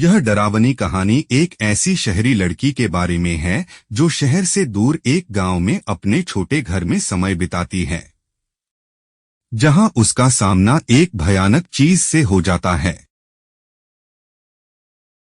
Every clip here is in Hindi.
यह डरावनी कहानी एक ऐसी शहरी लड़की के बारे में है जो शहर से दूर एक गांव में अपने छोटे घर में समय बिताती है, जहां उसका सामना एक भयानक चीज से हो जाता है।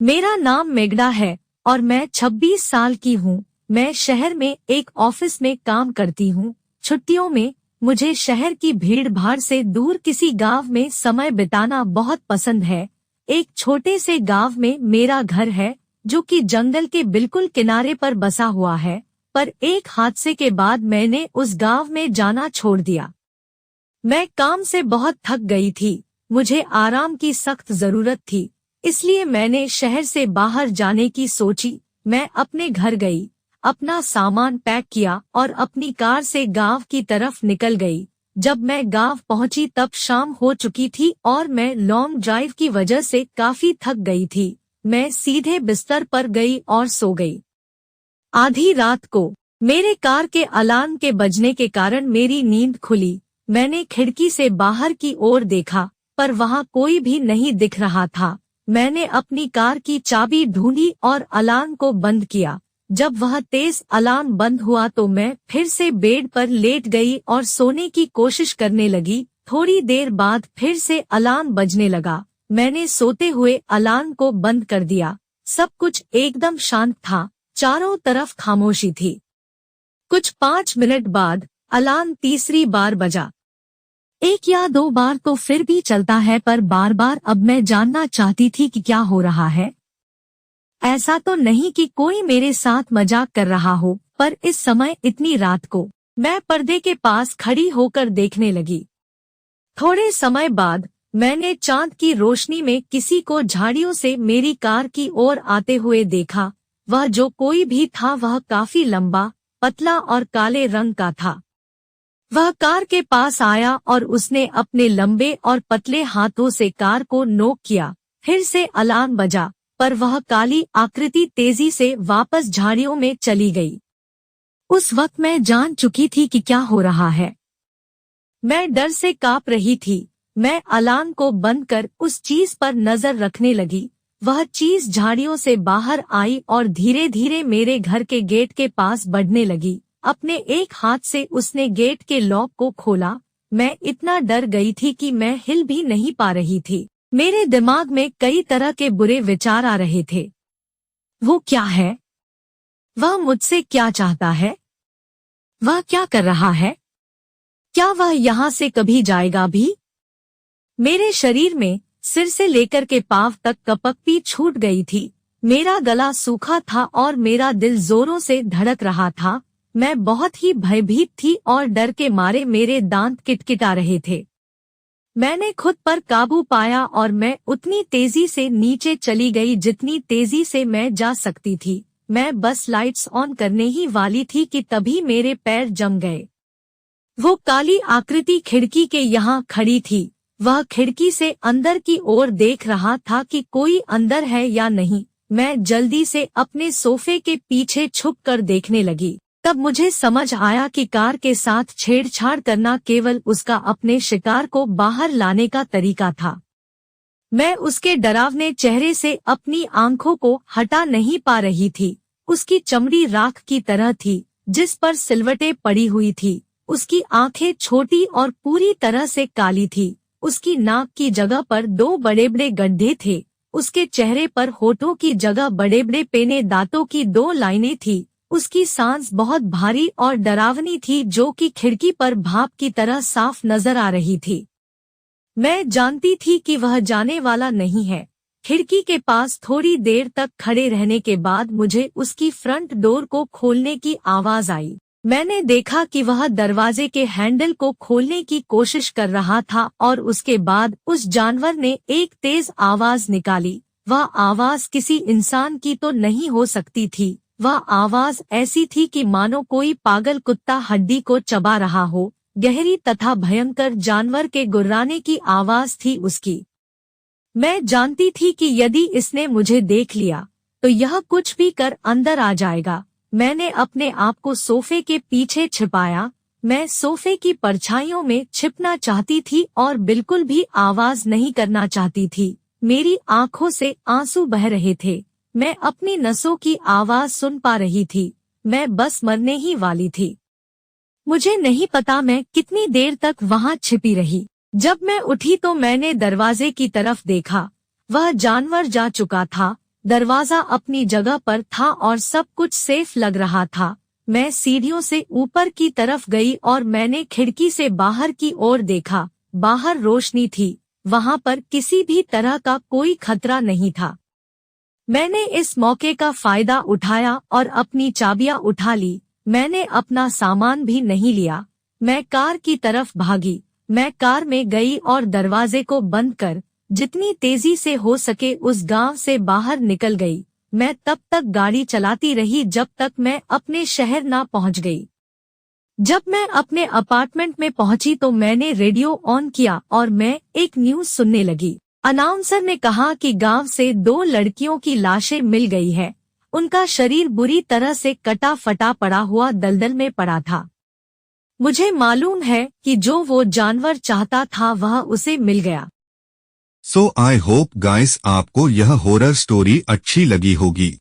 मेरा नाम मेगडा है और मैं 26 साल की हूँ। मैं शहर में एक ऑफिस में काम करती हूँ। छुट्टियों में मुझे शहर की भीड़ भाड़ से दूर किसी गांव में समय बिताना बहुत पसंद है। एक छोटे से गांव में मेरा घर है जो कि जंगल के बिल्कुल किनारे पर बसा हुआ है, पर एक हादसे के बाद मैंने उस गांव में जाना छोड़ दिया। मैं काम से बहुत थक गई थी, मुझे आराम की सख्त जरूरत थी, इसलिए मैंने शहर से बाहर जाने की सोची। मैं अपने घर गई, अपना सामान पैक किया और अपनी कार से गांव की तरफ निकल गई। जब मैं गांव पहुंची तब शाम हो चुकी थी और मैं लॉन्ग ड्राइव की वजह से काफी थक गई थी। मैं सीधे बिस्तर पर गई और सो गई। आधी रात को मेरे कार के अलार्म के बजने के कारण मेरी नींद खुली। मैंने खिड़की से बाहर की ओर देखा, पर वहां कोई भी नहीं दिख रहा था। मैंने अपनी कार की चाबी ढूंढी और अलार्म को बंद किया। जब वह तेज अलार्म बंद हुआ तो मैं फिर से बेड पर लेट गई और सोने की कोशिश करने लगी। थोड़ी देर बाद फिर से अलार्म बजने लगा। मैंने सोते हुए अलार्म को बंद कर दिया। सब कुछ एकदम शांत था, चारों तरफ खामोशी थी। कुछ 5 मिनट बाद अलार्म तीसरी बार बजा। 1 या 2 बार तो फिर भी चलता है, पर बार बार अब मैं जानना चाहती थी कि क्या हो रहा है। ऐसा तो नहीं कि कोई मेरे साथ मजाक कर रहा हो, पर इस समय इतनी रात को मैं पर्दे के पास खड़ी होकर देखने लगी। थोड़े समय बाद मैंने चांद की रोशनी में किसी को झाड़ियों से मेरी कार की ओर आते हुए देखा। वह जो कोई भी था वह काफी लंबा, पतला और काले रंग का था। वह कार के पास आया और उसने अपने लंबे और पतले हाथों से कार को नोक किया। फिर से अलार्म बजा, पर वह काली आकृति तेजी से वापस झाड़ियों में चली गई। उस वक्त मैं जान चुकी थी कि क्या हो रहा है। मैं डर से कांप रही थी। मैं अलार्म को बंद कर उस चीज पर नजर रखने लगी। वह चीज झाड़ियों से बाहर आई और धीरे धीरे मेरे घर के गेट के पास बढ़ने लगी। अपने एक हाथ से उसने गेट के लॉक को खोला। मैं इतना डर गई थी कि मैं हिल भी नहीं पा रही थी। मेरे दिमाग में कई तरह के बुरे विचार आ रहे थे। वो क्या है? वह मुझसे क्या चाहता है? वह क्या कर रहा है? क्या वह यहाँ से कभी जाएगा भी? मेरे शरीर में सिर से लेकर के पांव तक कपकपी छूट गई थी। मेरा गला सूखा था और मेरा दिल जोरों से धड़क रहा था। मैं बहुत ही भयभीत थी और डर के मारे मेरे दांत किटकिटा रहे थे। मैंने खुद पर काबू पाया और मैं उतनी तेजी से नीचे चली गई जितनी तेजी से मैं जा सकती थी। मैं बस लाइट्स ऑन करने ही वाली थी कि तभी मेरे पैर जम गए। वो काली आकृति खिड़की के यहाँ खड़ी थी। वह खिड़की से अंदर की ओर देख रहा था कि कोई अंदर है या नहीं। मैं जल्दी से अपने सोफे के पीछे छुप कर देखने लगी। तब मुझे समझ आया कि कार के साथ छेड़छाड़ करना केवल उसका अपने शिकार को बाहर लाने का तरीका था। मैं उसके डरावने चेहरे से अपनी आंखों को हटा नहीं पा रही थी। उसकी चमड़ी राख की तरह थी जिस पर सिलवटें पड़ी हुई थी। उसकी आंखें छोटी और पूरी तरह से काली थी। उसकी नाक की जगह पर 2 बड़े बड़े गड्ढे थे। उसके चेहरे पर होठों की जगह बड़े बड़े पेने दांतों की 2 लाइनें थी। उसकी सांस बहुत भारी और डरावनी थी जो कि खिड़की पर भाप की तरह साफ नजर आ रही थी। मैं जानती थी कि वह जाने वाला नहीं है। खिड़की के पास थोड़ी देर तक खड़े रहने के बाद मुझे उसकी फ्रंट डोर को खोलने की आवाज आई। मैंने देखा कि वह दरवाजे के हैंडल को खोलने की कोशिश कर रहा था और उसके बाद उस जानवर ने एक तेज आवाज निकाली। वह आवाज किसी इंसान की तो नहीं हो सकती थी। वह आवाज ऐसी थी कि मानो कोई पागल कुत्ता हड्डी को चबा रहा हो। गहरी तथा भयंकर जानवर के गुर्राने की आवाज थी उसकी। मैं जानती थी कि यदि इसने मुझे देख लिया तो यह कुछ भी कर अंदर आ जाएगा। मैंने अपने आप को सोफे के पीछे छिपाया। मैं सोफे की परछाइयों में छिपना चाहती थी और बिल्कुल भी आवाज नहीं करना चाहती थी। मेरी आंखों से आंसू बह रहे थे। मैं अपनी नसों की आवाज सुन पा रही थी। मैं बस मरने ही वाली थी। मुझे नहीं पता मैं कितनी देर तक वहां छिपी रही। जब मैं उठी तो मैंने दरवाजे की तरफ देखा। वह जानवर जा चुका था। दरवाजा अपनी जगह पर था और सब कुछ सेफ लग रहा था। मैं सीढ़ियों से ऊपर की तरफ गई और मैंने खिड़की से बाहर की ओर देखा। बाहर रोशनी थी। वहां पर किसी भी तरह का कोई खतरा नहीं था। मैंने इस मौके का फायदा उठाया और अपनी चाबियां उठा ली। मैंने अपना सामान भी नहीं लिया। मैं कार की तरफ भागी। मैं कार में गई और दरवाजे को बंद कर जितनी तेजी से हो सके उस गांव से बाहर निकल गई। मैं तब तक गाड़ी चलाती रही जब तक मैं अपने शहर ना पहुंच गई। जब मैं अपने अपार्टमेंट में पहुंची तो मैंने रेडियो ऑन किया और मैं एक न्यूज सुनने लगी। अनाउंसर ने कहा कि गांव से 2 लड़कियों की लाशें मिल गई है। उनका शरीर बुरी तरह से कटा फटा पड़ा हुआ दलदल में पड़ा था। मुझे मालूम है कि जो वो जानवर चाहता था वह उसे मिल गया। सो आई होप गाइस आपको यह हॉरर स्टोरी अच्छी लगी होगी।